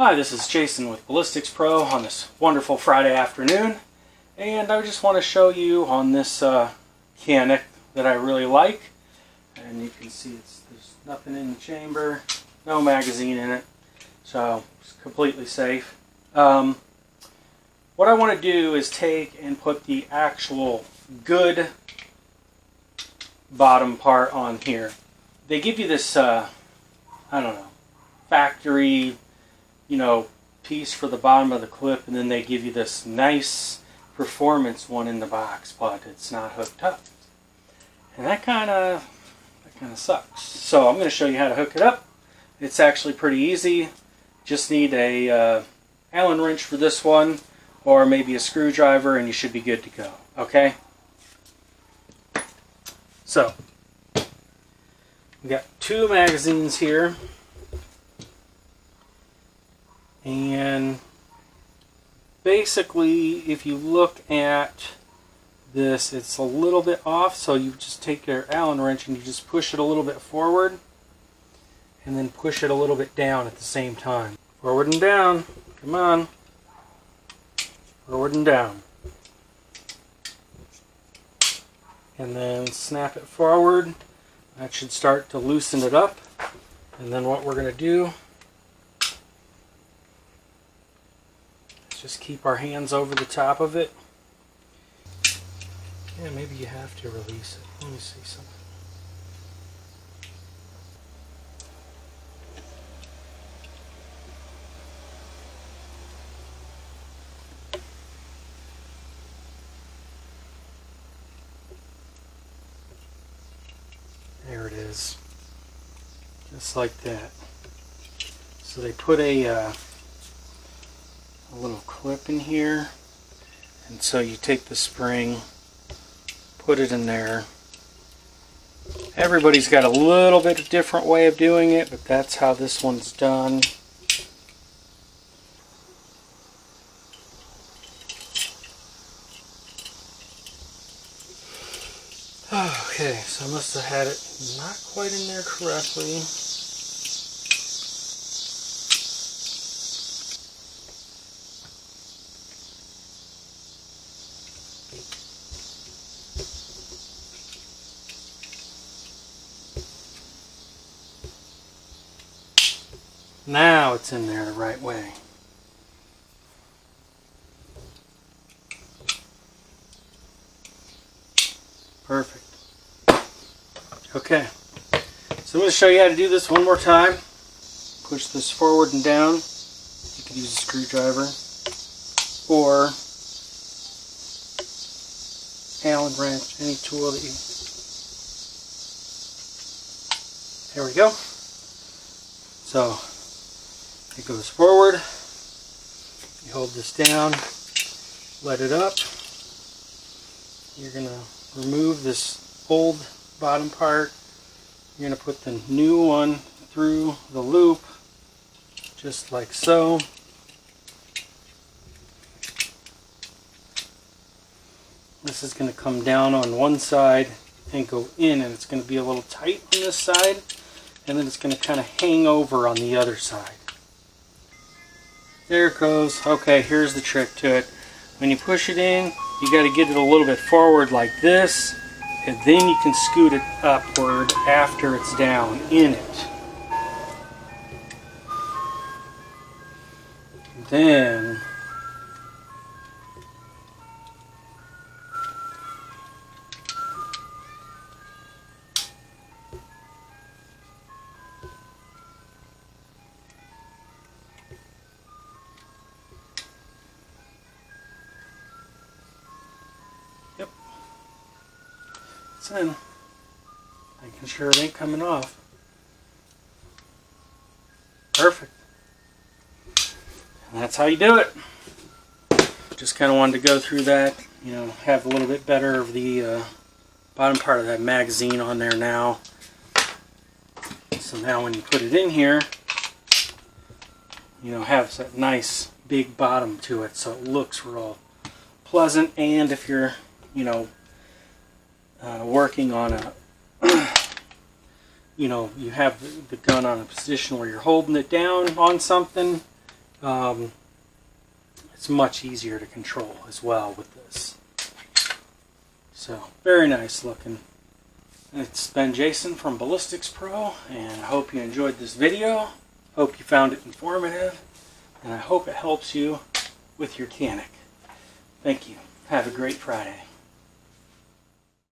Hi, this is Jason with BallistiXPro on this wonderful Friday afternoon, and I just want to show you on this Canik that I really like. And you can see there's nothing in the chamber, no magazine in it, so it's completely safe. What I want to do is take and put the actual good bottom part on here. They give you this, I don't know, factory, piece for the bottom of the clip, and then they give you this nice performance one in the box, but it's not hooked up. And that kind of sucks. So I'm going to show you how to hook it up. It's actually pretty easy. Just need a Allen wrench for this one, or maybe a screwdriver, and you should be good to go. Okay? So, we got two magazines here. And basically, if you look at this, it's a little bit off, so you just take your Allen wrench and you just push it a little bit forward and then push it a little bit down at the same time. Forward and down. Come on. Forward and down. And then snap it forward. That should start to loosen it up. And then what we're going to do, just keep our hands over the top of it. Yeah, maybe you have to release it. Let me see something. There it is. Just like that. So they put a little clip in here, and so you take the spring, put it in there. Everybody's got a little bit different way of doing it, but that's how this one's done. Okay, so I must have had it not quite in there correctly. Now it's in there the right way. Perfect. Okay, so I'm going to show you how to do this one more time. Push this forward and down. You could use a screwdriver or Allen wrench, any tool that you... There we go. So it goes forward, you hold this down, let it up. You're going to remove this old bottom part. You're going to put the new one through the loop, just like so. This is going to come down on one side and go in, and it's going to be a little tight on this side, and then it's going to kind of hang over on the other side. There it goes. Okay, here's the trick to it. When you push it in, you got to get it a little bit forward like this, and then you can scoot it upward after it's down in it. Then yep. It's in. Making sure it ain't coming off. Perfect. And that's how you do it. Just kind of wanted to go through that, have a little bit better of the bottom part of that magazine on there now. So now when you put it in here, have that nice big bottom to it, so it looks real pleasant. And if you're, working on a, you have the gun on a position where you're holding it down on something, It's much easier to control as well with this. So, very nice looking. It's been Jason from BallistiXPro, and I hope you enjoyed this video. Hope you found it informative, and I hope it helps you with your Canik. Thank you. Have a great Friday.